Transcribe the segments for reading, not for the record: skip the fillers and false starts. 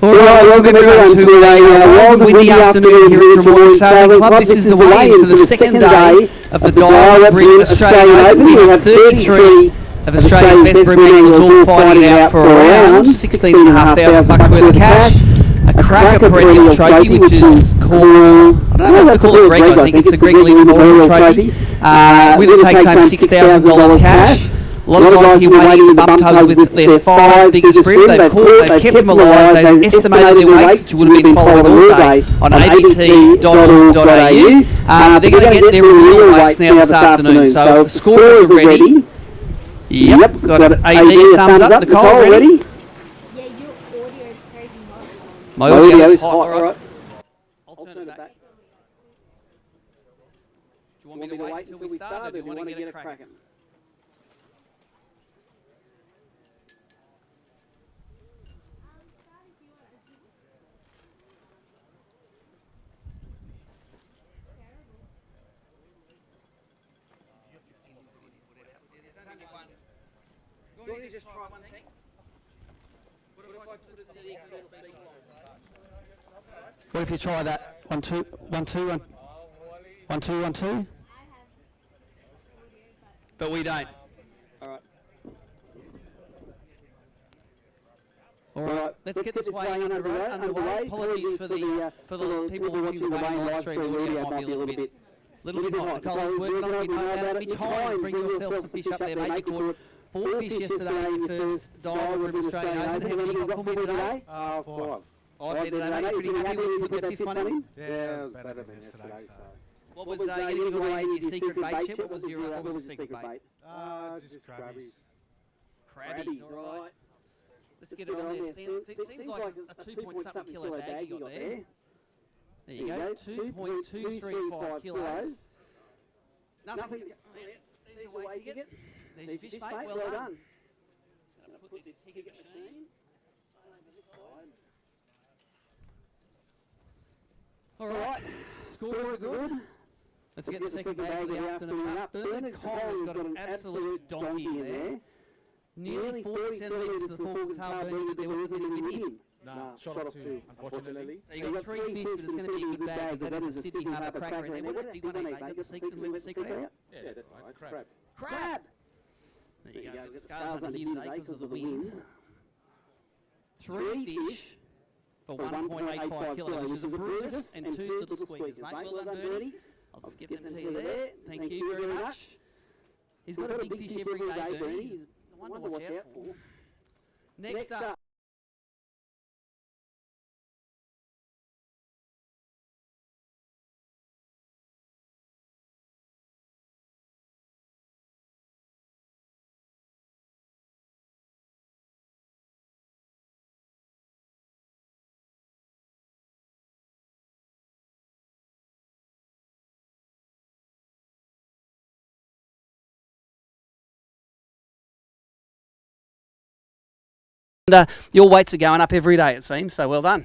All right, welcome everyone to a warm windy afternoon here at Dummoyne Sailing Club. This is the weigh-in for the second day of the Daiwa BREAM Australian Open. We have 33 of Australia's best bream anglers all fighting it out for a round. $16,500 worth of cash. A cracker perennial trophy, which is called, I don't know what to call it, Greg. I think it's the Greg Leaderboard trophy. Winner takes home $6,000 cash. A lot of guys here waiting in the bump tubs with their 5 biggest bream. They've kept them alive. They've estimated their weights, which you would have been following all day on abt.org.au. They're going to get their real weights now this afternoon. So if the scores are ready, yep, got an AD thumbs up. Nicole, ready? Yeah, your audio is crazy. My audio is hot, all right. I'll turn it back. Do you want me to wait until we start, or do you want to get it cracking? Just try one thing. What if you try that? 1 2 1 2 1 1 2 1 2. But we don't. All right. All right. Let's get this weighing underway. Apologies for the people watching the weighing live stream. Audio might be a little bit hot. Nicole's working on it. We know that. Mitch Hines, bring yourself some fish up there, mate. You caught 4 fish yesterday in your first Daiwa BREAM Australian Open. How many you got for me today? 5. I've been today, mate. Pretty happy when you put that 5th one in? Yeah, it was better than yesterday. So. What was getting away in your secret bait ship? What was your secret bait? Just crabbies. Crabbies, all right. Let's get it on there. Seems like a 2-point-something kilo bag you got there. There you go, 2.235 kilos. Nothing. There's a way ticket. There's your fish bait, well done. Just going to put this ticket machine over this side. All right, scores are good. Let's get the second bag of the afternoon up. Bernard Cole's got an absolute donkey in there. Nearly 40 centimetres to the fork and tail, Bernie, but there wasn't any with him. No, shot up 2, unfortunately. So you got 3 fish, but it's going to be a good bag, because that is a Sydney Harbour cracker in there. What does that big one eat, mate? Got the secret out? Yeah, that's right. Crab! There you go, the scars under here today because of the wind. 3 fish for 1.85 kilos, which is a Brutus and 2 little squeakers, mate. Well done, Bernie. I'll just give them to you there. Thank you very much. He's got a big fish every day, Bernie. He's the one to watch out for. Next up. Your weights are going up every day, it seems, so well done.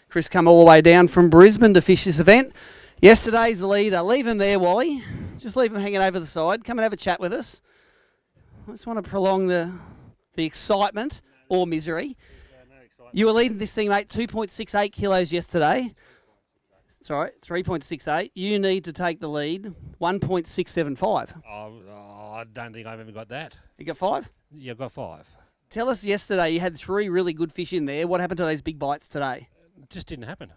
Chris come all the way down from Brisbane to fish this event. Yesterday's leader, leave him there, Wally. Just leave him hanging over the side. Come and have a chat with us. I just want to prolong the excitement or misery. You were leading this thing, mate, 2.68 kilos yesterday. Sorry, 3.68. You need to take the lead, 1.675. I don't think I've ever got that. You got 5? Yeah, I've got 5. Tell us yesterday you had 3 really good fish in there. What happened to those big bites today? Just didn't happen.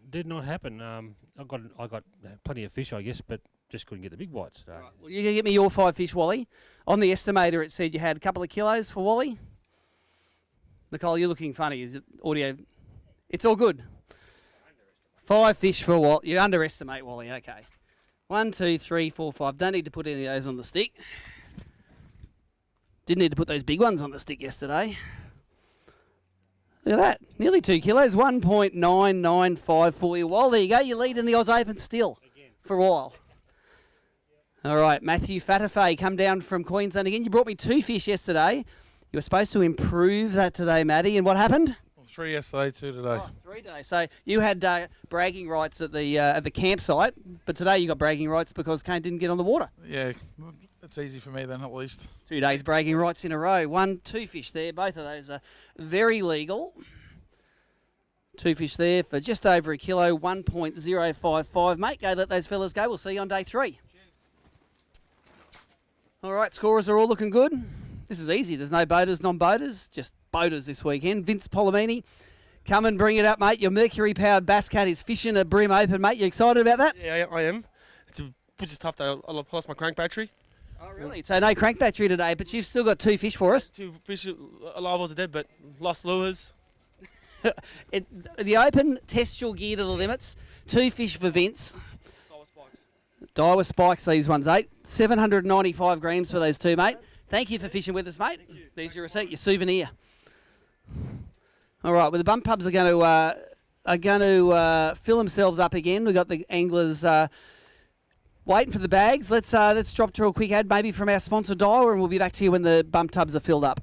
Did not happen. I got plenty of fish, I guess, but just couldn't get the big bites. So. Right. Well, you can get me your 5 fish, Wally. On the estimator, it said you had a couple of kilos for Wally. Nicole, you're looking funny. Is it audio? It's all good. 5 fish for Wally. You underestimate Wally. Okay. 1, 2, 3, 4, 5. Don't need to put any of those on the stick. Didn't need to put those big ones on the stick yesterday. Look at that. Nearly 2 kilos. 1.995 for you. Well, there you go. You lead in the Oz Open still for a while. All right. Matthew Fatafay come down from Queensland again. You brought me 2 fish yesterday. You were supposed to improve that today, Matty. And what happened? 3 yesterday, 2 today. Oh, 3 today. So you had bragging rights at the campsite, but today you got bragging rights because Kane didn't get on the water. Yeah, that's easy for me then, at least. 2 days bragging rights in a row. 1, 2 fish there. Both of those are very legal. 2 fish there for just over a kilo, 1.055. Mate, go let those fellas go. We'll see you on day 3. All right, scorers are all looking good. This is easy. There's no boaters, non-boaters, just boaters this weekend. Vince Polomini, come and bring it up, mate. Your Mercury-powered bass cat is fishing a BREAM Open, mate. You excited about that? Yeah, I am. Which is tough though. I lost my crank battery. Oh, really? So no crank battery today, but you've still got 2 fish for us. 2 fish alive or dead, but lost lures. The Open tests your gear to the limits. 2 fish for Vince. Daiwa spikes these ones, 795 grams for those 2, mate. Thank you for fishing with us, mate. There's your receipt, your souvenir. All right, well, the bump pubs are going to fill themselves up again. We've got the anglers waiting for the bags. Let's drop through a quick ad maybe from our sponsor Daiwa, and we'll be back to you when the bump tubs are filled up.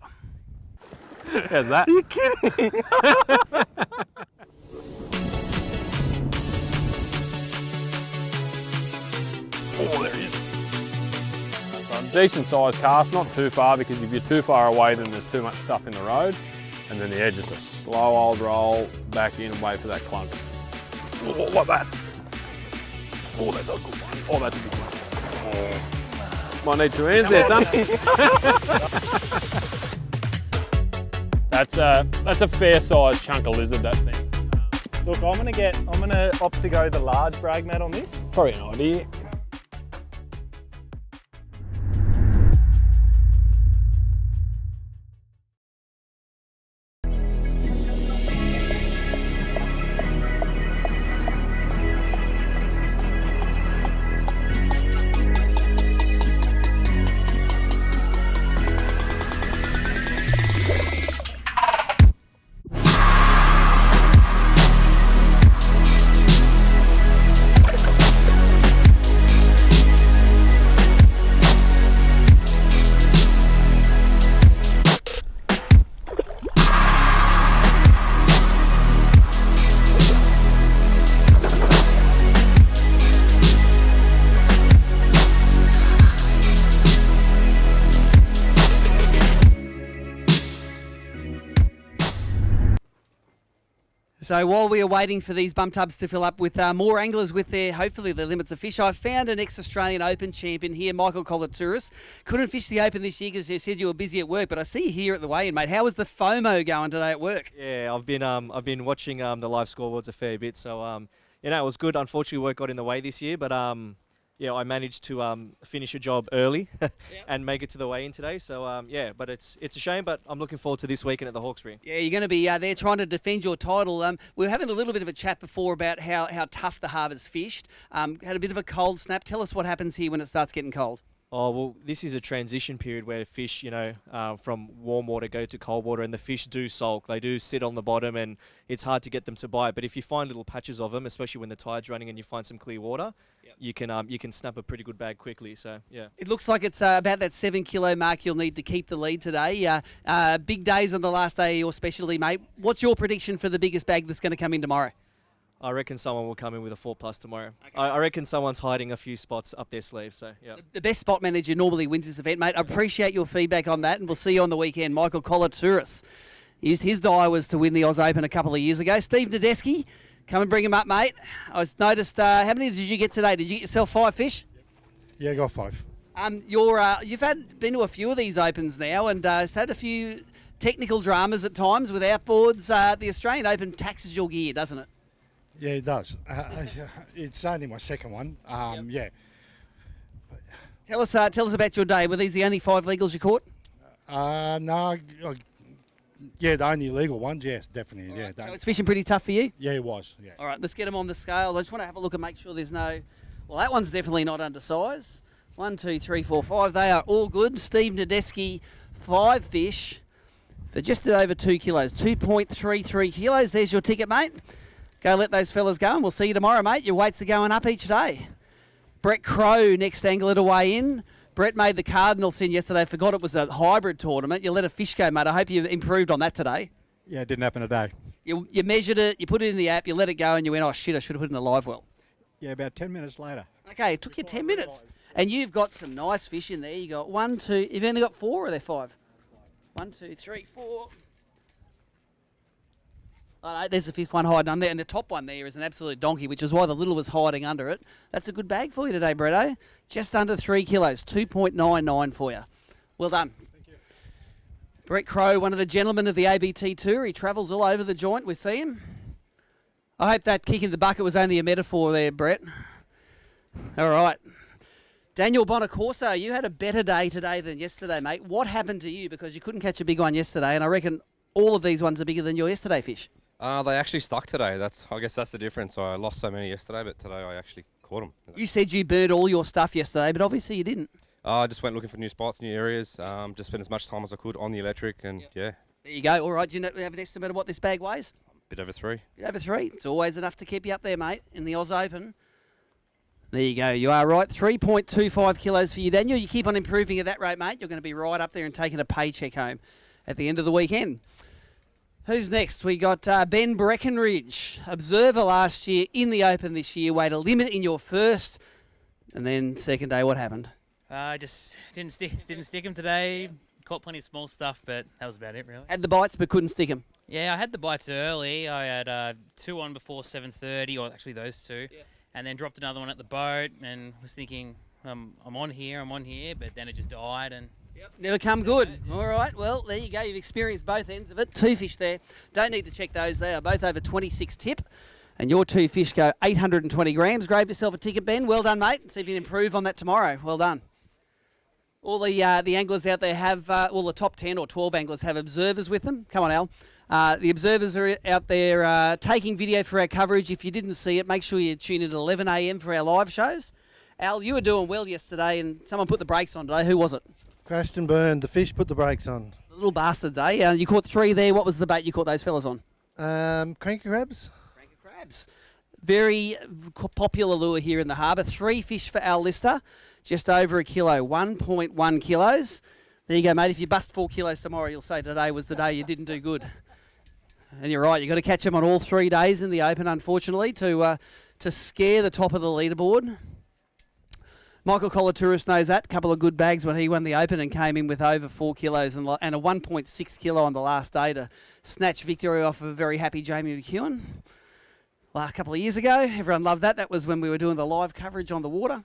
How's that? Are you kidding? Oh, there he is. Decent sized cast, not too far, because if you're too far away then there's too much stuff in the road. And then the edge is a slow old roll back in and wait for that clunk. Oh, like that. Oh, that's a good one. Oh, that's a good one. Oh. Might need 2 hands there, son. That's a fair sized chunk of lizard, that thing. Look, I'm gonna opt to go the large brag mat on this. Probably an idea. So while we are waiting for these bump tubs to fill up with more anglers with hopefully their limits of fish, I found an ex-Australian Open champion here, Michael Colatouris. Couldn't fish the Open this year because you said you were busy at work, but I see you here at the weigh-in, mate. How was the FOMO going today at work? Yeah, I've been watching the live scoreboards a fair bit, so it was good. Unfortunately, work got in the way this year, but I managed to finish a job early and make it to the weigh-in today. So but it's a shame, but I'm looking forward to this weekend at the Hawkesbury. Yeah, you're going to be there trying to defend your title. We were having a little bit of a chat before about how tough the harbour's fished. Had a bit of a cold snap. Tell us what happens here when it starts getting cold. Oh, well, this is a transition period where fish, from warm water go to cold water, and the fish do sulk. They do sit on the bottom, and it's hard to get them to bite. But if you find little patches of them, especially when the tide's running and you find some clear water, you can snap a pretty good bag quickly. So, yeah. It looks like it's about that 7 kilo mark you'll need to keep the lead today. Big days on the last day of your specialty, mate. What's your prediction for the biggest bag that's going to come in tomorrow? I reckon someone will come in with a 4+ tomorrow. Okay. I reckon someone's hiding a few spots up their sleeve. So yeah. The best spot manager normally wins this event, mate. I appreciate your feedback on that, and we'll see you on the weekend. Michael Colatouris used his Daiwas to win the Oz Open a couple of years ago. Steve Nadeski, come and bring him up, mate. I noticed. How many did you get today? Did you get yourself 5 fish? Yeah, I got 5. You've been to a few of these Opens now, and had a few technical dramas at times with outboards. The Australian Open taxes your gear, doesn't it? Yeah, it does. It's only my second one. Yeah. Tell us about your day. Were these the only 5 legals you caught? No. Yeah, the only legal ones. Yes, definitely. Right, yeah. So it's fishing pretty tough for you? Yeah, it was. Yeah. All right, let's get them on the scale. I just want to have a look and make sure there's no. Well, that one's definitely not undersized. 1, 2, 3, 4, 5. They are all good. Steve Nadeski, 5 fish for just over 2 kilos. 2.33 kilos. There's your ticket, mate. Go let those fellas go, and we'll see you tomorrow, mate. Your weights are going up each day. Brett Crow, next angler to weigh in. Brett made the Cardinals in yesterday. Forgot it was a hybrid tournament. You let a fish go, mate. I hope you improved on that today. Yeah, it didn't happen today. You measured it, you put it in the app, you let it go, and you went, oh, shit, I should have put it in the live well. Yeah, about 10 minutes later. Okay, it took you 10 minutes. And you've got some nice fish in there. You got 1, 2, you've only got 4 or are there 5? 1, 2, 3, 4. Oh, no, there's the fifth one hiding under there, and the top one there is an absolute donkey, which is why the little was hiding under it. That's a good bag for you today, Bretto. Just under 3 kilos, 2.99 for you. Well done. Thank you. Brett Crow, one of the gentlemen of the ABT Tour. He travels all over the joint. We see him. I hope that kick in the bucket was only a metaphor there, Brett. All right. Daniel Bonacorso, you had a better day today than yesterday, mate. What happened to you? Because you couldn't catch a big one yesterday, and I reckon all of these ones are bigger than your yesterday fish. They actually stuck today. I guess that's the difference. I lost so many yesterday, but today I actually caught them. You said you burned all your stuff yesterday, but obviously you didn't. I just went looking for new spots, new areas. Just spent as much time as I could on the electric, and yeah. There you go. All right. Do you have an estimate of what this bag weighs? Bit over 3. Bit over 3. It's always enough to keep you up there, mate, in the Oz Open. There you go. You are right. 3.25 kilos for you, Daniel. You keep on improving at that rate, mate. You're going to be right up there and taking a paycheck home at the end of the weekend. Who's next? We got Ben Breckenridge, observer last year in the Open this year. Weighed a limit in your first, and then second day. What happened? Just didn't stick him today. Caught plenty of small stuff, but that was about it, really. Had the bites, but couldn't stick them. Yeah, I had the bites early. I had 2 on before 7:30, or actually those 2, and then dropped another one at the boat, and was thinking, I'm on here, but then it just died, and. Never come good. All right, well, there you go. You've experienced both ends of it. 2 fish there. Don't need to check those. They are both over 26 tip. And your 2 fish go 820 grams. Grab yourself a ticket, Ben. Well done, mate. See if you can improve on that tomorrow. Well done. All the anglers out there have, the top 10 or 12 anglers have observers with them. Come on, Al. The observers are out there taking video for our coverage. If you didn't see it, make sure you tune in at 11 a.m. for our live shows. Al, you were doing well yesterday, and someone put the brakes on today. Who was it? Crashed and burned. The fish put the brakes on. The little bastards, eh? You caught 3 there. What was the bait you caught those fellas on? Cranky crabs. Cranky crabs. Very popular lure here in the harbour. 3 fish for our lister. Just over a kilo. 1.1 kilos. There you go, mate. If you bust 4 kilos tomorrow, you'll say today was the day you didn't do good. And you're right. You've got to catch them on all 3 days in the Open, unfortunately, to scare the top of the leaderboard. Michael Colatouris knows that. A couple of good bags when he won the Open and came in with over 4 kilos and a 1.6 kilo on the last day to snatch victory off of a very happy Jamie McEwen. A couple of years ago, everyone loved that. That was when we were doing the live coverage on the water.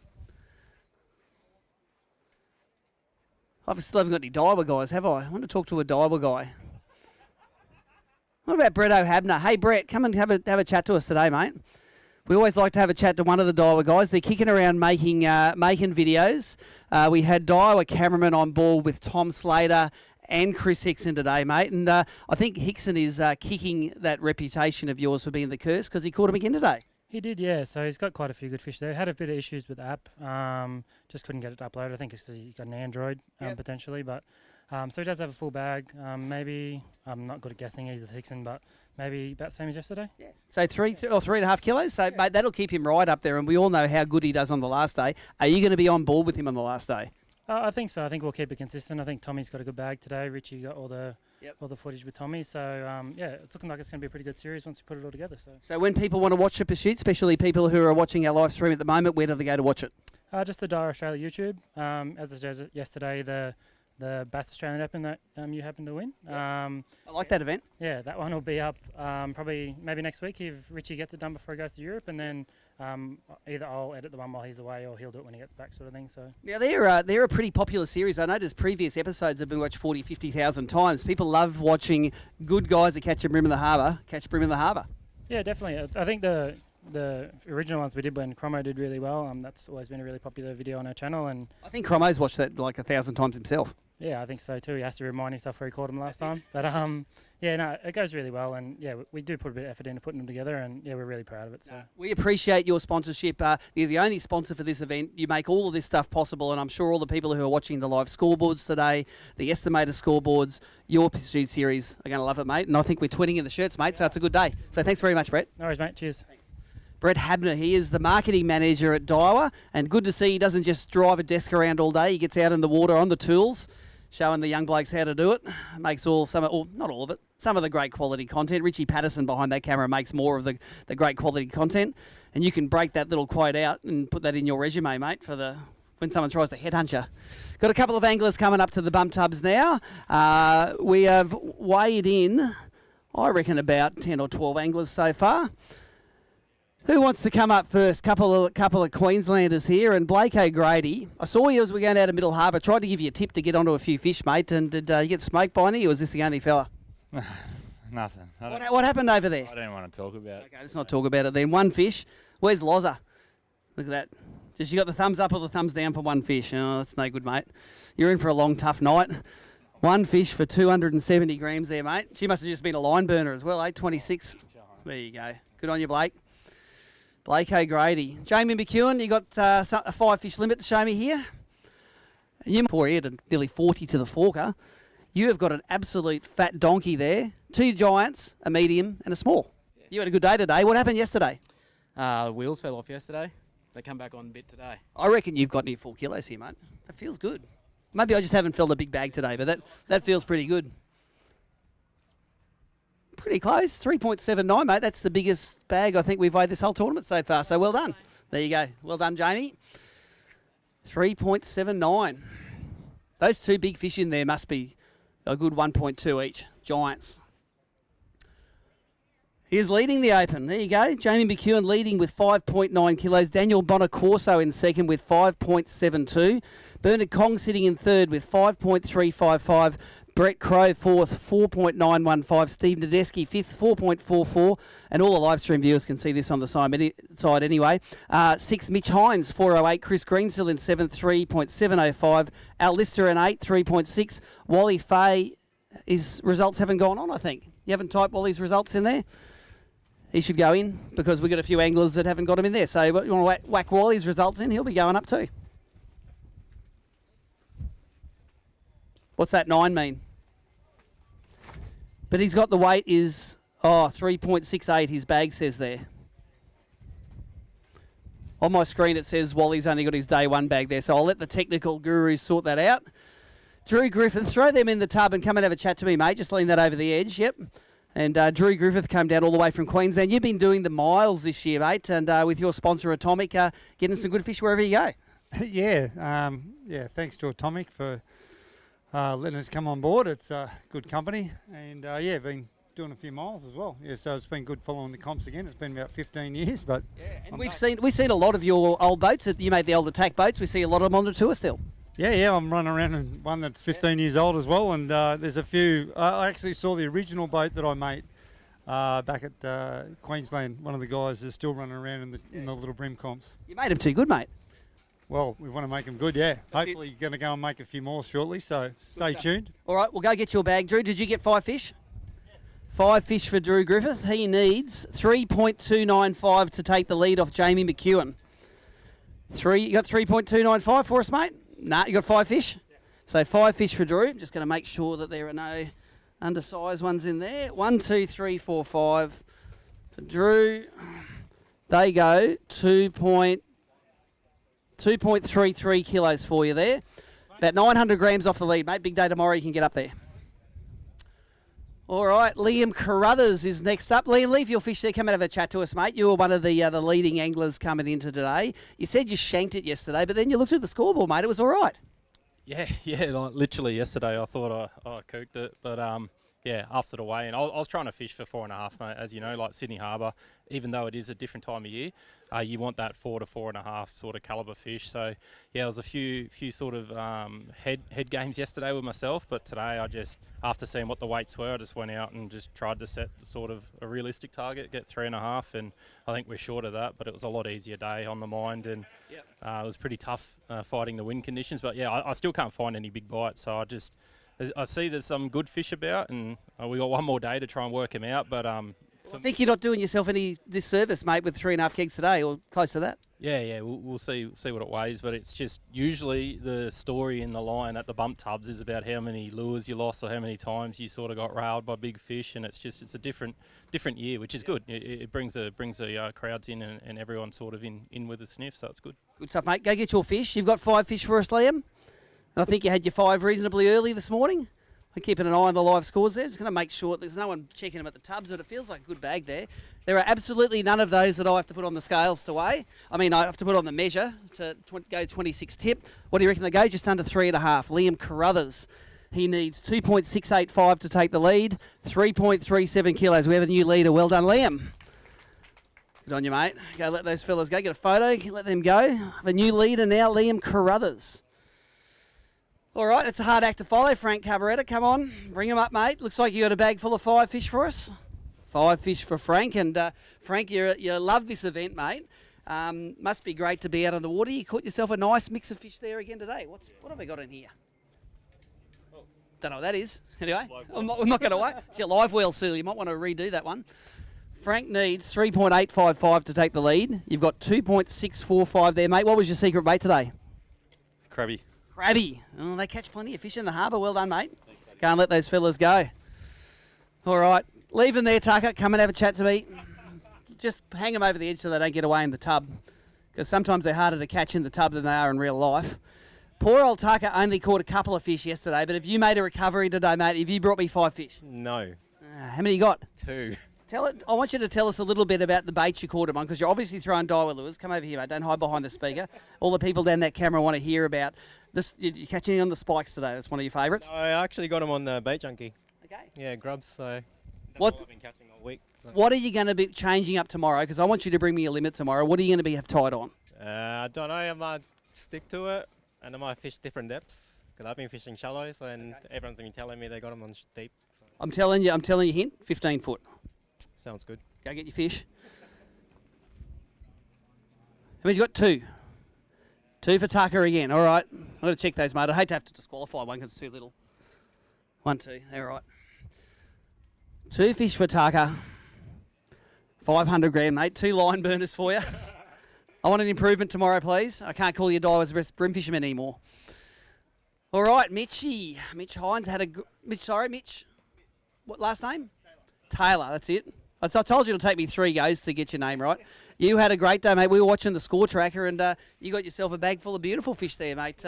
I still haven't got any Daiwa guys, have I? I want to talk to a Daiwa guy. What about Brett O'Habner? Hey, Brett, come and have a chat to us today, mate. We always like to have a chat to one of the Daiwa guys. They're kicking around making videos. We had Daiwa cameraman on board with Tom Slater and Chris Hickson today, mate. And I think Hickson is kicking that reputation of yours for being the curse because he caught him again today. He did, yeah. So he's got quite a few good fish there. Had a bit of issues with the app. Just couldn't get it to upload. I think it's because he's got an Android potentially. But so he does have a full bag. Maybe, I'm not good at guessing, he's the Hickson, but maybe about the same as yesterday. Yeah. So 3.5 kilos. So, mate, that'll keep him right up there. And we all know how good he does on the last day. Are you going to be on board with him on the last day? I think so. I think we'll keep it consistent. I think Tommy's got a good bag today. Richie got all the footage with Tommy. So, it's looking like it's going to be a pretty good series once we put it all together. So when people want to watch the pursuit, especially people who are watching our live stream at the moment, where do they go to watch it? Just the Daiwa Australia YouTube. As I said yesterday, the Bass Australian Open that you happened to win. I like that event. Yeah, that one will be up probably maybe next week if Richie gets it done before he goes to Europe, and then either I'll edit the one while he's away or he'll do it when he gets back, sort of thing. So now they're a pretty popular series. I noticed previous episodes have been watched 40, 50,000 times. People love watching good guys that catch a bream in the harbour. Yeah, definitely. I think the original ones we did when Cromo did really well. That's always been a really popular video on our channel, and I think Cromo's watched that like 1,000 times himself. Yeah, I think so too. He has to remind himself where he caught him last time. But it goes really well, and we do put a bit of effort into putting them together, and we're really proud of it. So we appreciate your sponsorship. You're the only sponsor for this event. You make all of this stuff possible, and I'm sure all the people who are watching the live scoreboards today, the estimator scoreboards, your pursuit series are going to love it, mate. And I think we're twinning in the shirts, mate. So it's a good day. So thanks very much, Brett. No worries, mate. Cheers. Thanks. Brett Habner, he is the marketing manager at Daiwa, and good to see he doesn't just drive a desk around all day. He gets out in the water on the tools, showing the young blokes how to do it. Makes not all of it, some of the great quality content. Richie Patterson behind that camera makes more of the great quality content, and you can break that little quote out and put that in your resume, mate, for when someone tries to headhunt you. Got a couple of anglers coming up to the bump tubs now. We have weighed in I reckon about 10 or 12 anglers so far. Who wants to come up first? Couple of Queenslanders here, and Blake O'Grady. I saw you as we were going out of Middle Harbour. Tried to give you a tip to get onto a few fish, mate. And did you get smoked by any, or was this the only fella? Nothing. What happened over there? I don't want to talk about it. Okay, let's not talk about it then. One fish. Where's Loza? Look at that. Just you got the thumbs up or the thumbs down for one fish? Oh, that's no good, mate. You're in for a long, tough night. One fish for 270 grams there, mate. She must have just been a line burner as well, 26. There you go. Good on you, Blake. Blake O'Grady. Jamie McEwen, you got a 5-fish limit to show me here. You pour here to nearly 40 to the forker. You have got an absolute fat donkey there. 2 giants, a medium, and a small. You had a good day today. What happened yesterday? The wheels fell off yesterday. They come back on a bit today. I reckon you've got near 4 kilos here, mate. That feels good. Maybe I just haven't filled a big bag today, but that feels pretty good. Pretty close. 3.79, mate. That's the biggest bag I think we've weighed this whole tournament so far. So well done. There you go. Well done, Jamie. 3.79. Those 2 big fish in there must be a good 1.2 each. Giants. He's leading the Open. There you go. Jamie McEwen leading with 5.9 kilos. Daniel Bonacorso in second with 5.72. Bernard Kong sitting in third with 5.355. Brett Crow fourth, 4.915. Steve Nadeski fifth, 4.44. And all the live stream viewers can see this on the side anyway. 6, Mitch Hines, 4.08. Chris Greensill in seventh, 3.705. Al Lister in 8, 3.6. Wally Fay, his results haven't gone on, I think. You haven't typed Wally's results in there? He should go in because we've got a few anglers that haven't got him in there. So you want to whack Wally's results in, he'll be going up too. What's that 9 mean? But he's got the weight is 3.68, his bag says there. On my screen it says Wally's only got his day 1 bag there, so I'll let the technical gurus sort that out. Drew Griffith, throw them in the tub and come and have a chat to me, mate. Just lean that over the edge, yep. And Drew Griffith came down all the way from Queensland. You've been doing the miles this year, mate, and with your sponsor Atomic, getting some good fish wherever you go. Yeah, thanks to Atomic for letting us come on board. It's good company, and been doing a few miles as well. Yeah, so it's been good following the comps again. It's been about 15 years, but and we've seen a lot of your old boats. You made the old attack boats. We see a lot of them on the tour still. Yeah, I'm running around in one that's 15 years old as well, and there's a few. I actually saw the original boat that I made back at Queensland. One of the guys is still running around in the little bream comps. You made them too good, mate. Well, we want to make them good, yeah. Hopefully you're going to go and make a few more shortly, so stay tuned. All right, we'll go get your bag. Drew, did you get 5 fish? 5 fish for Drew Griffith. He needs 3.295 to take the lead off Jamie McEwen. You got 3.295 for us, mate? Nah, you got 5 fish? Yeah. So 5 fish for Drew. I'm just going to make sure that there are no undersized ones in there. 1, 2, 3, 4, 5 for Drew. They go 2.33 kilos for you there. About 900 grams off the lead, mate. Big day tomorrow. You can get up there. All right, Liam Carruthers is next up. Liam, leave your fish there. Come and have a chat to us, mate. You were one of the leading anglers coming into today. You said you shanked it yesterday, but then you looked at the scoreboard, mate. It was all right. Yeah, like literally yesterday I thought I cooked it, but after the weigh-in, I was trying to fish for 4.5, mate. As you know, like Sydney Harbour, even though it is a different time of year, you want that 4 to 4.5 sort of calibre fish. So yeah, there was a few sort of head games yesterday with myself, but today after seeing what the weights were, I just went out and just tried to set sort of a realistic target, get 3.5, and I think we're short of that, but it was a lot easier day on the mind, and it was pretty tough fighting the wind conditions. But yeah, I still can't find any big bites, so I see there's some good fish about, and we got one more day to try and work them out. But I think you're not doing yourself any disservice, mate, with 3.5 kegs today, or close to that. Yeah, we'll see what it weighs. But it's just usually the story in the line at the bump tubs is about how many lures you lost or how many times you sort of got railed by big fish, and it's a different year, which is good. It brings the crowds in, and everyone sort of in with a sniff, so it's good. Good stuff, mate. Go get your fish. You've got 5 fish for us, Liam. And I think you had your 5 reasonably early this morning. I'm keeping an eye on the live scores there. Just going to make sure there's no one checking them at the tubs, but it feels like a good bag there. There are absolutely none of those that I have to put on the scales to weigh. I mean, I have to put on the measure to go 26 tip. What do you reckon they go? Just under 3.5. Liam Carruthers. He needs 2.685 to take the lead, 3.37 kilos. We have a new leader. Well done, Liam. Good on you, mate. Go let those fellas go. Get a photo. Let them go. Have a new leader now, Liam Carruthers. All right, it's a hard act to follow. Frank Cabaretta, come on. Bring him up, mate. Looks like you got a bag full of 5 fish for us. 5 fish for Frank. And Frank, you love this event, mate. Must be great to be out on the water. You caught yourself a nice mix of fish there again today. What have we got in here? Don't know what that is. Anyway, I'm not going to wait. It's your live well seal. You might want to redo that one. Frank needs 3.855 to take the lead. You've got 2.645 there, mate. What was your secret bait today? Crabby. Crabby. Oh, they catch plenty of fish in the harbour. Well done, mate. Go and let those fellas go. All right. Leave them there, Tucker. Come and have a chat to me. Just hang them over the edge so they don't get away in the tub. Because sometimes they're harder to catch in the tub than they are in real life. Poor old Tucker only caught a couple of fish yesterday, but have you made a recovery today, mate? Have you brought me 5 fish? No. How many you got? 2. I want you to tell us a little bit about the baits you caught them on, because you're obviously throwing Daiwa lures. Come over here, mate. Don't hide behind the speaker. All the people down that camera want to hear about this. You catching any on the spikes today? That's one of your favourites. I actually got them on the Bait Junkie. Okay. Yeah, grubs. So what I've been catching all week. So. What are you going to be changing up tomorrow? Because I want you to bring me a limit tomorrow. What are you going to have tied on? I don't know. I might stick to it, and I might fish different depths. Because I've been fishing shallow, so and everyone's been telling me they got them on deep. So. I'm telling you, hint, 15 foot. Sounds good. Go get your fish. How many you got? 2. 2 for Tucker again. All right. I've got to check those, mate. I'd hate to have to disqualify one because it's too little. 1, 2. They're right. 2 fish for Tucker. 500 gram, mate. 2 line burners for you. I want an improvement tomorrow, please. I can't call you Daiwa's best bream fisherman anymore. All right, Mitchy. Mitch Hines had a... Mitch. What last name? Taylor, that's it. So I told you it'll take me 3 goes to get your name right. You had a great day, mate. We were watching the score tracker, and you got yourself a bag full of beautiful fish there, mate.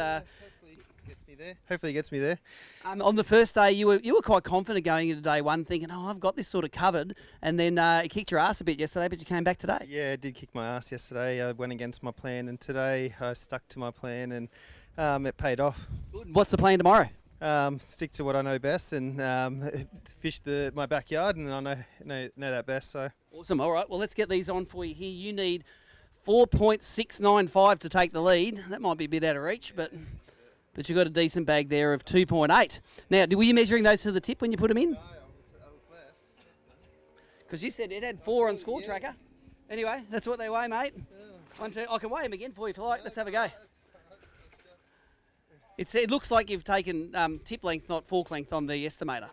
Hopefully it gets me there. On the first day, you were quite confident going into day 1, thinking, "Oh, I've got this sort of covered." And then it kicked your ass a bit yesterday, but you came back today. Yeah, it did kick my ass yesterday. I went against my plan, and today I stuck to my plan, and it paid off. Good. What's the plan tomorrow? Stick to what I know best, and fish my backyard, and I know that best. So awesome. All right. Well, let's get these on for you here. You need 4.695 to take the lead. That might be a bit out of reach, but you got a decent bag there of 2.8. Now, were you measuring those to the tip when you put them in? No, I was less. Because you said it had 4 on score tracker. Anyway, that's what they weigh, mate. 1, 2. I can weigh them again for you if you like. Let's have a go. It looks like you've taken tip length, not fork length on the estimator.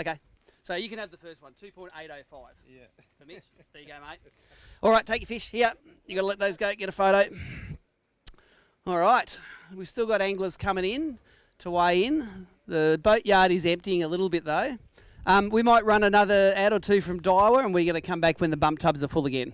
Okay. So you can have the first one, 2.805. Yeah. For Mitch. There you go, mate. All right, take your fish. Here. You got to let those go. Get a photo. All right. We've still got anglers coming in to weigh in. The boat yard is emptying a little bit, though. We might run another ad or 2 from Daiwa, and we're going to come back when the bump tubs are full again.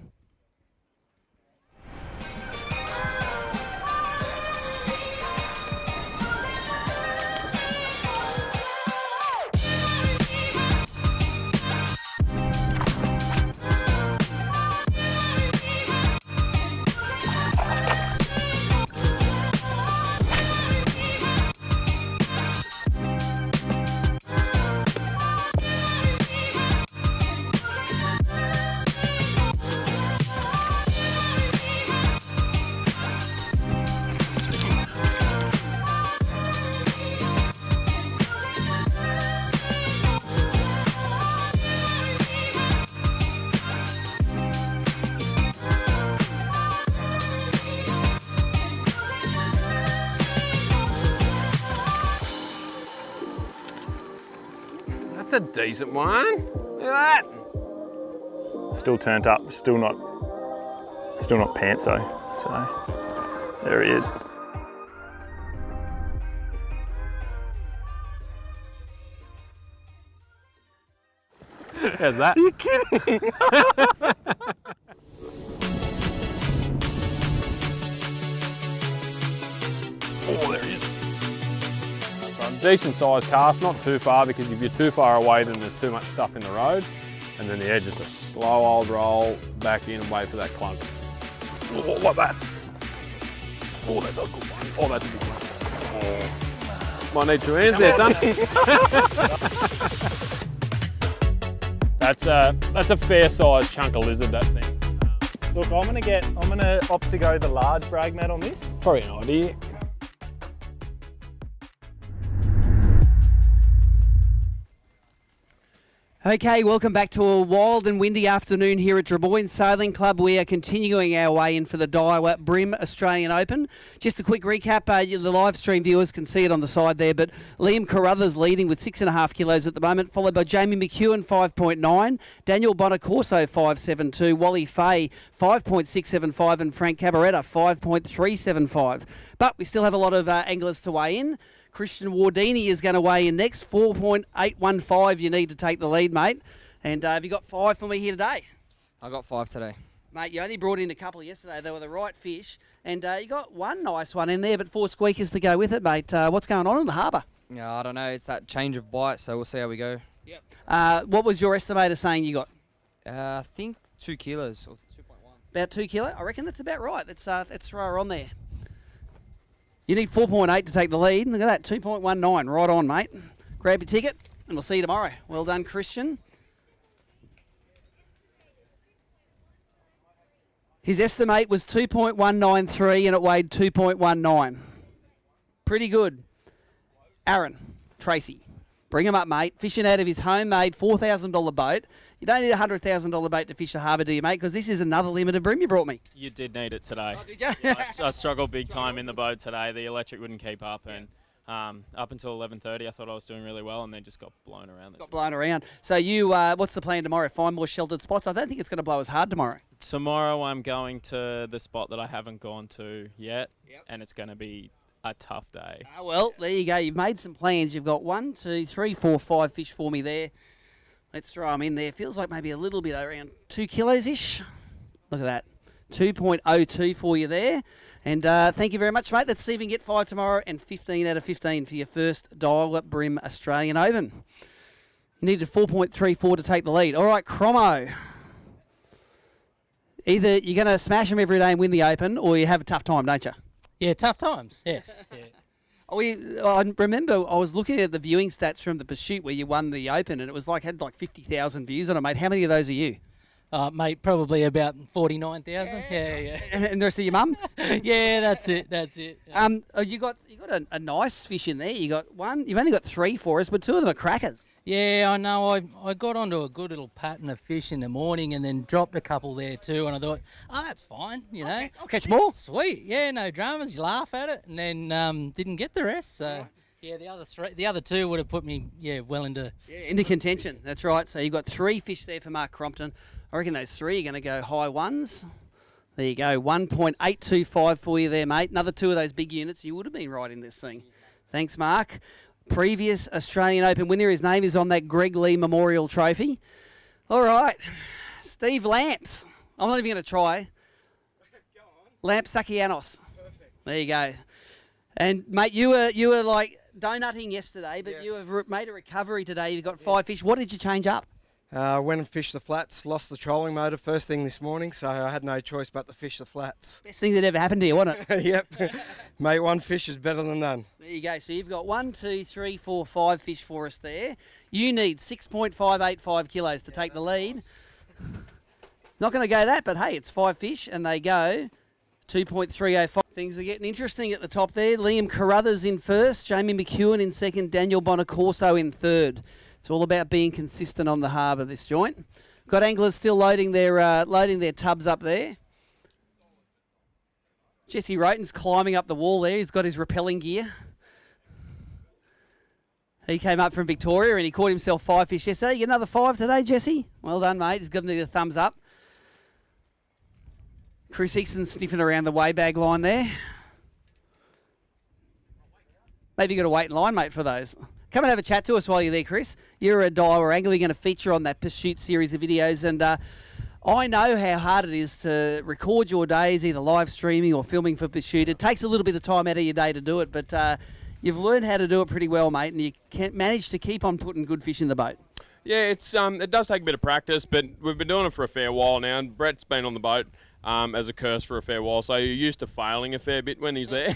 That's a decent one. Look at that. Still turned up, still not pants though. So there he is. How's that? Are you kidding? Oh, there he is. Decent sized cast, not too far, because if you're too far away then there's too much stuff in the road, and then the edge is a slow old roll back in and wait for that clunk. Oh, like that. Oh, that's a good one. Oh, that's a good one. Oh. Might need 2 hands there, son. That's a fair sized chunk of lizard, that thing. Look, I'm gonna opt to go the large brag mat on this. Probably an idea. Okay, welcome back to a wild and windy afternoon here at Dummoyne Sailing Club. We are continuing our way in for the Daiwa BREAM Australian Open. Just a quick recap, the live stream viewers can see it on the side there, but Liam Carruthers leading with 6.5 kilos at the moment, followed by Jamie McEwen, 5.9, Daniel Bonacorso, 5.72, Wally Fay, 5.675, and Frank Cabaretta, 5.375. But we still have a lot of anglers to weigh in. Christian Wardini is going to weigh in next, 4.815 you need to take the lead, mate. And have you got 5 for me here today? I got 5 today. Mate, you only brought in a couple yesterday. They were the right fish. And you got one nice one in there, but 4 squeakers to go with it, mate. What's going on in the harbour? Yeah, I don't know. It's that change of bite, so we'll see how we go. Yep. What was your estimator saying you got? I think 2 kilos or 2.1. About 2 kilo? I reckon that's about right. Let's throw her on there. You need 4.8 to take the lead. Look at that, 2.19. Right on, mate. Grab your ticket, and we'll see you tomorrow. Well done, Christian. His estimate was 2.193, and it weighed 2.19. Pretty good. Aaron, Tracy, bring him up, mate. Fishing out of his homemade $4,000 boat. You don't need a $100,000 boat to fish the harbour, do you, mate? Because this is another limited bream you brought me. You did need it today. Oh, did you? I struggled big time in the boat today. The electric wouldn't keep up, and up until 11:30, I thought I was doing really well, and then just got blown around. Got blown around. So you, what's the plan tomorrow? Find more sheltered spots? I don't think it's going to blow as hard tomorrow. Tomorrow I'm going to the spot that I haven't gone to yet, and it's going to be a tough day. Well, there you go. You've made some plans. You've got 1, 2, 3, 4, 5 fish for me there. Let's throw them in there. Feels like maybe a little bit around 2 kilos-ish. Look at that. 2.02 for you there. And thank you very much, mate. Let's see if we can get 5 tomorrow and 15 out of 15 for your first Daiwa BREAM Australian Open. You needed 4.34 to take the lead. All right, Cromo. Either you're going to smash them every day and win the Open, or you have a tough time, don't you? Yeah, tough times. Yes. Yeah. I remember I was looking at the viewing stats from the Pursuit where you won the Open, and it was had 50,000 views on it, mate. How many of those are you? Mate, probably about 49,000. Yeah. And the rest of your mum? Yeah, that's it. You got a nice fish in there. You got one. You've only got 3 for us, but 2 of them are crackers. Yeah, I know. I got onto a good little pattern of fish in the morning and then dropped a couple there too, and I thought, that's fine, you know. I'll catch more. Sweet. Yeah, no dramas. You laugh at it, and then didn't get the rest. So yeah, the other 2 would have put me well into contention. That's right. So you've got 3 fish there for Mark Crompton. I reckon those 3 are going to go high ones. There you go. 1.825 for you there, mate. Another 2 of those big units. You would have been right in this thing. Thanks, Mark. Previous Australian Open winner. His name is on that Greg Lee Memorial Trophy. All right. Steve Lamps. I'm not even going to try. Lampsakianos. There you go. And, mate, you were like donutting yesterday, but you have made a recovery today. You've got 5 fish. What did you change up? Went and fished the flats, lost the trolling motor first thing this morning, so I had no choice but to fish the flats. Best thing that ever happened to you, wasn't it? Yep. Mate, 1 fish is better than none. There you go. So you've got 1, 2, 3, 4, 5 fish for us there. You need 6.585 kilos to take the lead. Not going to go that, but hey, it's 5 fish, and they go 2.305. Things are getting interesting at the top there. Liam Carruthers in first, Jamie McEwen in second, Daniel Bonacorso in third. It's all about being consistent on the harbour, this joint. Got anglers still loading their tubs up there. Jesse Roten's climbing up the wall there. He's got his rappelling gear. He came up from Victoria and he caught himself 5 fish yesterday. You get another 5 today, Jesse? Well done, mate. He's given me the thumbs up. Chris Easton's sniffing around the weigh bag line there. Maybe you got to wait in line, mate, for those. Come and have a chat to us while you're there, Chris. You're a Daiwa angler. You're going to feature on that Pursuit series of videos. And I know how hard it is to record your days, either live streaming or filming for Pursuit. It takes a little bit of time out of your day to do it, but you've learned how to do it pretty well, mate, and you can manage to keep on putting good fish in the boat. Yeah, it does take a bit of practice, but we've been doing it for a fair while now, and Brett's been on the boat as a curse for a fair while. So you're used to failing a fair bit when he's there.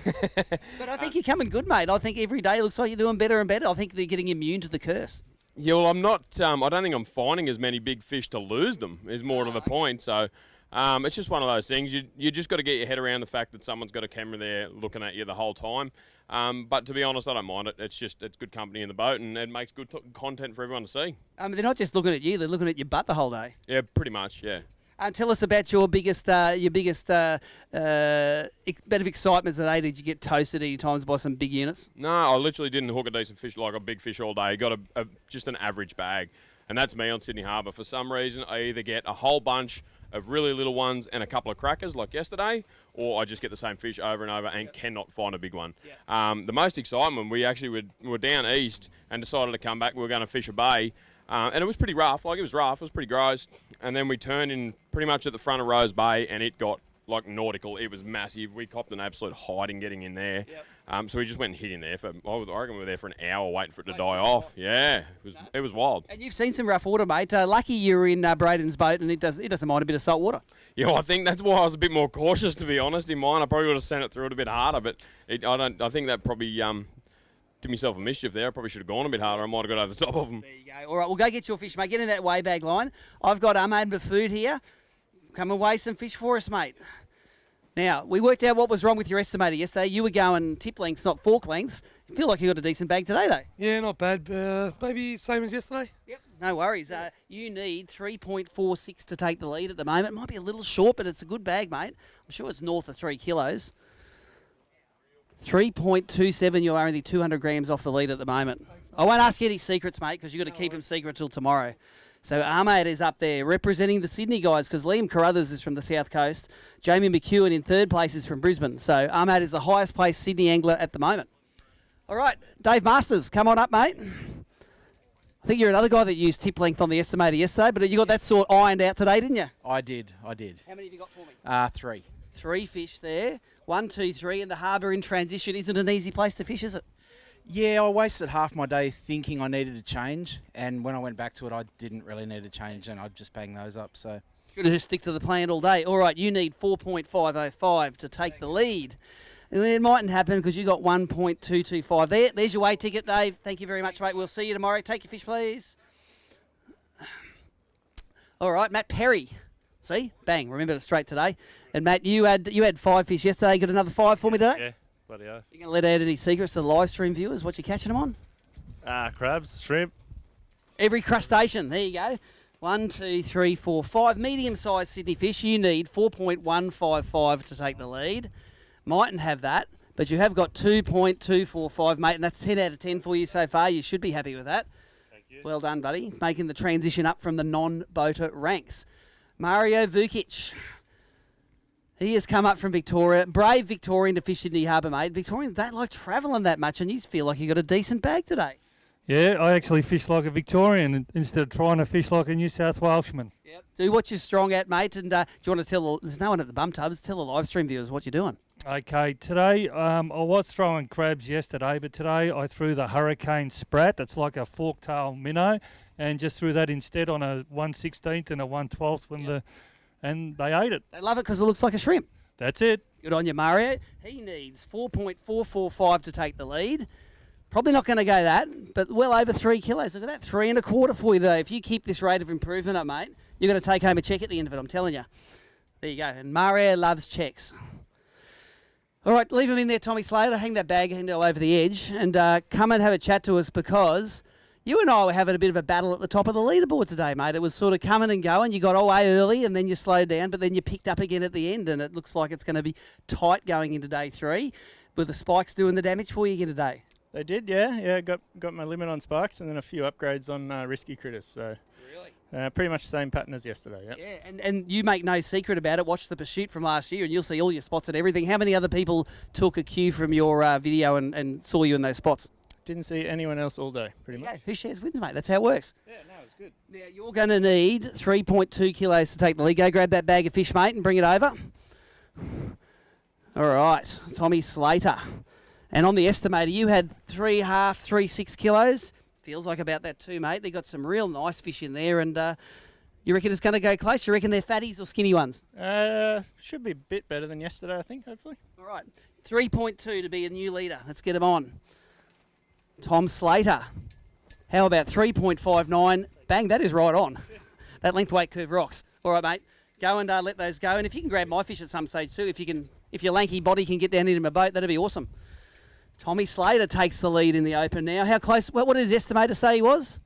But I think you're coming good, mate. I think every day looks like you're doing better and better. I think they're getting immune to the curse. Yeah, well, I'm not. I don't think I'm finding as many big fish to lose them. Is more to the point. So it's just one of those things. You just got to get your head around the fact that someone's got a camera there looking at you the whole time. But to be honest, I don't mind it. It's good company in the boat, and it makes good content for everyone to see. They're not just looking at you; they're looking at your butt the whole day. Yeah, pretty much. Yeah. Tell us about your biggest bit of excitement today. Did you get toasted any times by some big units? No, I literally didn't hook a decent fish like a big fish all day. Got just an average bag, and that's me on Sydney Harbour. For some reason, I either get a whole bunch of really little ones and a couple of crackers like yesterday, or I just get the same fish over and over and cannot find a big one. The most excitement, we actually were down east and decided to come back. We were going to fish a bay. And it was pretty rough. It was pretty gross. And then we turned in pretty much at the front of Rose Bay, and it got like nautical. It was massive. We copped an absolute hiding getting in there. So we just went and hid in there I reckon we were there for an hour waiting for it to die off. Yeah, it was wild. And you've seen some rough water, mate. Lucky you were in Braden's boat, and it doesn't mind a bit of salt water. Yeah, well, I think that's why I was a bit more cautious, to be honest. In mine, I probably would have sent it through it a bit harder, but I think that probably did myself a mischief there. I probably should have gone a bit harder. I might have got over the top of them. There you go. All right, we'll go get your fish, mate. Get in that weigh bag line. I've got unmade food here. Come and weigh some fish for us, mate. Now, we worked out what was wrong with your estimator yesterday. You were going tip lengths, not fork lengths. You feel like you got a decent bag today, though. Yeah, not bad. Maybe same as yesterday. Yep. No worries. You need 3.46 to take the lead at the moment. It might be a little short, but it's a good bag, mate. I'm sure it's north of 3 kilos. 3.27, you are only 200 grams off the lead at the moment. I won't ask you any secrets, mate, because you've got to keep them secret till tomorrow. So Ahmed is up there representing the Sydney guys, because Liam Carruthers is from the South Coast. Jamie McEwen in third place is from Brisbane. So Ahmed is the highest placed Sydney angler at the moment. All right, Dave Masters, come on up, mate. I think you're another guy that used tip length on the estimator yesterday, but you got that sort ironed out today, didn't you? I did. How many have you got for me? 3. 3 fish there. 1, 2, 3, and the harbour in transition isn't an easy place to fish, is it? Yeah, I wasted half my day thinking I needed a change, and when I went back to it, I didn't really need a change, and I'd just bang those up. So Got to just stick to the plan all day. All right, you need 4.505 to take the lead. It mightn't happen because you got 1.225 There's your weight ticket, Dave. Thank you very much, mate. We'll see you tomorrow. Take your fish, please. All right, Matt Perry. See? Bang. Remember it straight today. And, Matt, you had 5 fish yesterday. You got another 5 for me today? Yeah, bloody oath. You going to let out any secrets to the live stream viewers? What you catching them on? Crabs, shrimp. Every crustacean. There you go. 1, 2, 3, 4, 5 medium-sized Sydney fish. You need 4.155 to take the lead. Mightn't have that, but you have got 2.245, mate, and that's 10 out of 10 for you so far. You should be happy with that. Thank you. Well done, buddy. Making the transition up from the non-boater ranks. Mario Vukic. He has come up from Victoria. Brave Victorian to fish Sydney Harbour, mate. Victorians don't like travelling that much, and you feel like you got a decent bag today. Yeah, I actually fish like a Victorian instead of trying to fish like a New South Welshman. Yep. Do what you're strong at, mate, and do you want to tell there's no one at the bum tubs, tell the live stream viewers what you're doing. Okay, today I was throwing crabs yesterday, but today I threw the Hurricane Sprat. That's like a fork-tail minnow, and just threw that instead on a 1/16th and a 1/12th and they ate it. They love it because it looks like a shrimp. That's it. Good on you, Mario. He needs 4.445 to take the lead. Probably not going to go that, but well over 3 kilos. Look at that, 3 1/4 for you today. If you keep this rate of improvement up, mate, you're going to take home a check at the end of it, I'm telling you. There you go. And Mario loves checks. All right, leave him in there, Tommy Slater. Hang that bag handle over the edge and come and have a chat to us because you and I were having a bit of a battle at the top of the leaderboard today, mate. It was sort of coming and going. You got away early and then you slowed down, but then you picked up again at the end, and it looks like it's going to be tight going into day 3 with the spikes doing the damage for you again today. They did, yeah. Yeah, got my limit on sparks and then a few upgrades on risky critters. So really, pretty much the same pattern as yesterday. Yep. Yeah, and you make no secret about it. Watch the pursuit from last year, and you'll see all your spots and everything. How many other people took a cue from your video and saw you in those spots? Didn't see anyone else all day, pretty much. Yeah, who shares wins, mate? That's how it works. Yeah, no, it's good. Now you're going to need 3.2 kilos to take the lead. Go grab that bag of fish, mate, and bring it over. All right, Tommy Slater. And on the estimator, you had 3.5, 3.6 kilos. Feels like about that too, mate. They got some real nice fish in there, and You reckon it's going to go close? You reckon they're fatties or skinny ones? Should be a bit better than yesterday, I think, hopefully. All right. 3.2 to be a new leader. Let's get him on. Tom Slater. How about 3.59? Bang, that is right on. That length weight curve rocks. All right, mate. Go and let those go. And if you can grab my fish at some stage too, if your lanky body can get down into my boat, that'd be awesome. Tommy Slater takes the lead in the Open now. How close? What did his estimator say he was?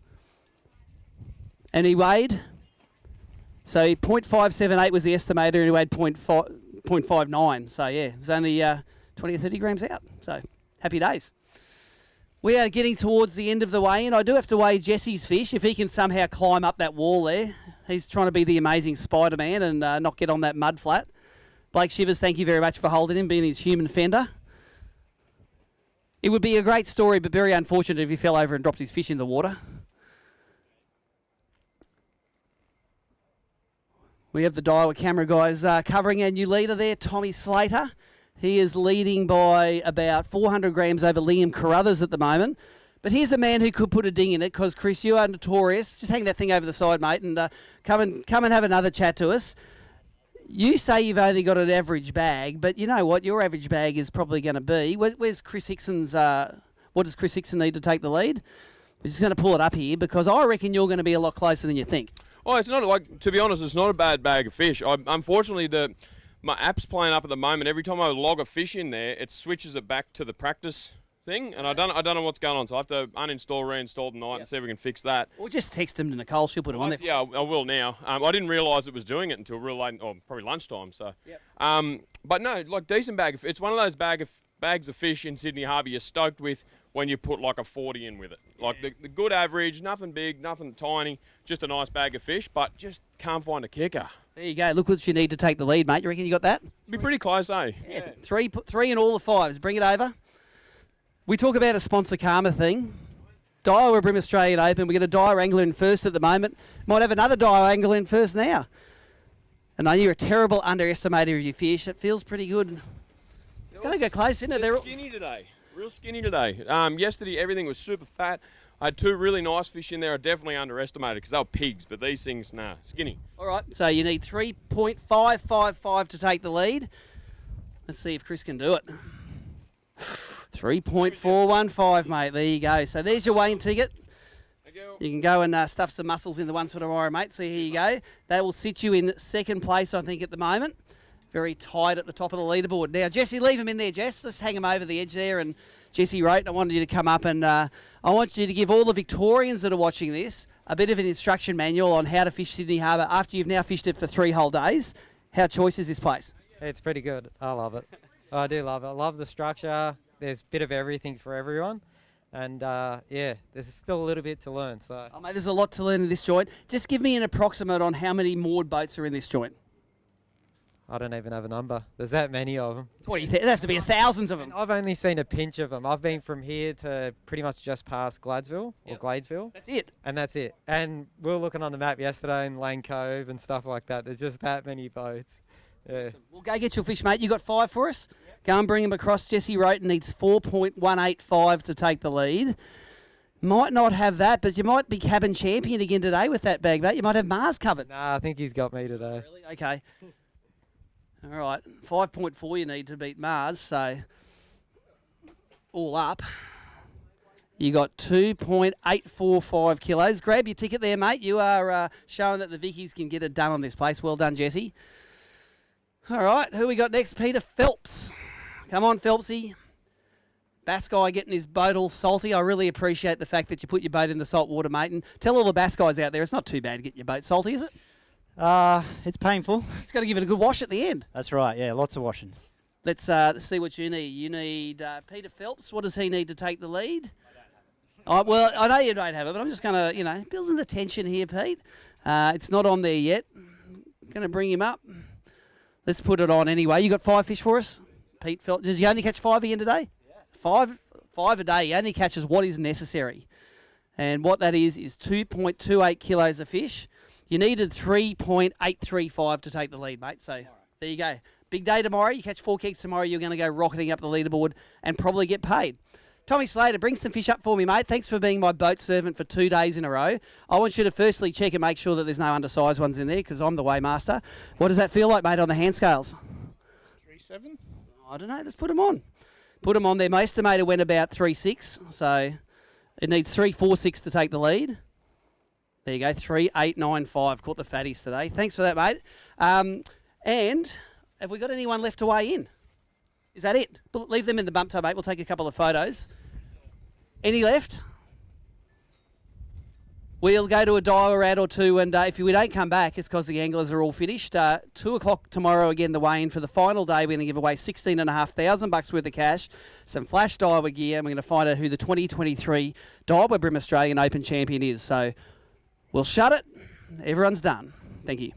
And he weighed? So 0.578 was the estimator, and he weighed 0.59. So, yeah, it was only 20 or 30 grams out. So, happy days. We are getting towards the end of the weigh-in. I do have to weigh Jesse's fish. If he can somehow climb up that wall there, he's trying to be the amazing Spider-Man and not get on that mud flat. Blake Shivers, thank you very much for holding him, being his human fender. It would be a great story, but very unfortunate if he fell over and dropped his fish in the water. We have the Daiwa camera guys covering our new leader there, Tommy Slater. He is leading by about 400 grams over Liam Carruthers at the moment. But here's a man who could put a ding in it, because, Chris, you are notorious. Just hang that thing over the side, mate, and come and have another chat to us. You say you've only got an average bag, but you know what? Your average bag is probably going to be. Where's Chris Hickson's? What does Chris Hickson need to take the lead? We're just going to pull it up here, because I reckon you're going to be a lot closer than you think. Oh, it's not like, to be honest, it's not a bad bag of fish. Unfortunately, my app's playing up at the moment. Every time I log a fish in there, it switches it back to the practice thing, and I don't know what's going on. So I have to uninstall, reinstall tonight and see if we can fix that. Or just text him to Nicole. She'll put it on there. Yeah, I will now. I didn't realise it was doing it until real late, or probably lunchtime. So, but no, like decent bag. It's one of those bags of fish in Sydney Harbour you're stoked with when you put like a 40 in with it. Like the good average, nothing big, nothing tiny, just a nice bag of fish, but just can't find a kicker. There you go. Look what you need to take the lead, mate. You reckon you got that? Be pretty close, eh? Yeah. Three in all the fives. Bring it over. We talk about a sponsor karma thing. Daiwa BREAM Australian Open. We got a Daiwa angler in first at the moment. Might have another Daiwa angler in first now. And I know you're a terrible underestimator of your fish. It feels pretty good. It's going to go close, isn't it? They're skinny today. Real skinny today. Yesterday, everything was super fat. I had two really nice fish in there. I definitely underestimated because they were pigs, but these things, nah, skinny. All right, so you need 3.555 to take the lead. Let's see if Chris can do it. 3.415, mate. There you go. So there's your weighing ticket. You can go and stuff some mussels in the ones for tomorrow, mate. So here you go. That will sit you in second place, I think, at the moment. Very tight at the top of the leaderboard. Now, Jesse, leave him in there, Jess. Let's hang him over the edge there. And Jesse wrote, I wanted you to come up and I want you to give all the Victorians that are watching this a bit of an instruction manual on how to fish Sydney Harbour after you've now fished it for 3 whole days. How choice is this place? It's pretty good. I love it. I do love it. I love the structure. There's a bit of everything for everyone. And, yeah, there's still a little bit to learn. So, oh, mate, there's a lot to learn in this joint. Just give me an approximate on how many moored boats are in this joint. I don't even have a number. There's that many of them. What do you think? There have to be thousands of them. I've only seen a pinch of them. I've been from here to pretty much just past Gladesville or Gladesville. That's it. And that's it. And we were looking on the map yesterday in Lane Cove and stuff like that. There's just that many boats. Yeah. Awesome. Well, go get your fish, mate. You got 5 for us? Go and bring them across. Jesse Roten needs 4.185 to take the lead. Might not have that, but you might be cabin champion again today with that bag, mate. You might have Mars covered. Nah, I think he's got me today. Really? Okay. All right, 5.4 you need to beat Mars, so all up, you got 2.845 kilos. Grab your ticket there, mate. You are showing that the Vickies can get it done on this place. Well done, Jesse. All right, who we got next? Peter Phelps. Come on, Phelpsy. Bass guy getting his boat all salty. I really appreciate the fact that you put your boat in the salt water, mate. And tell all the bass guys out there, it's not too bad getting your boat salty, is it? It's painful. It's got to give it a good wash at the end. That's right, yeah, lots of washing. Let's see what you need. You need Peter Phelps. What does he need to take the lead? Well, I know you don't have it, but I'm just going to, building the tension here, Pete. It's not on there yet. Going to bring him up. Let's put it on anyway. You got 5 fish for us? Pete Phelps. Does he only catch 5 again today? Yeah. 5 a day. He only catches what is necessary. And what that is 2.28 kilos of fish. You needed 3.835 to take the lead, mate. So there you go. Big day tomorrow. You catch 4 kegs tomorrow, you're going to go rocketing up the leaderboard and probably get paid. Tommy Slater, bring some fish up for me, mate. Thanks for being my boat servant for 2 days in a row. I want you to firstly check and make sure that there's no undersized ones in there because I'm the weighmaster. What does that feel like, mate, on the hand scales? 3.7. I don't know. Let's put them on. Put them on there. My estimator went about 3.6, so it needs 3.46 to take the lead. There you go, 3.895. Caught the fatties today. Thanks for that, mate. And have we got anyone left to weigh in? Is that it? Leave them in the bump tub, mate. We'll take a couple of photos. Any left? We'll go to a Daiwa ad or two, and if we don't come back, it's because the anglers are all finished. 2 o'clock tomorrow, again, the weigh-in for the final day. We're going to give away $16,500 worth of cash, some flash Daiwa gear, and we're going to find out who the 2023 Daiwa BREAM Australian Open champion is. So we'll shut it. Everyone's done. Thank you.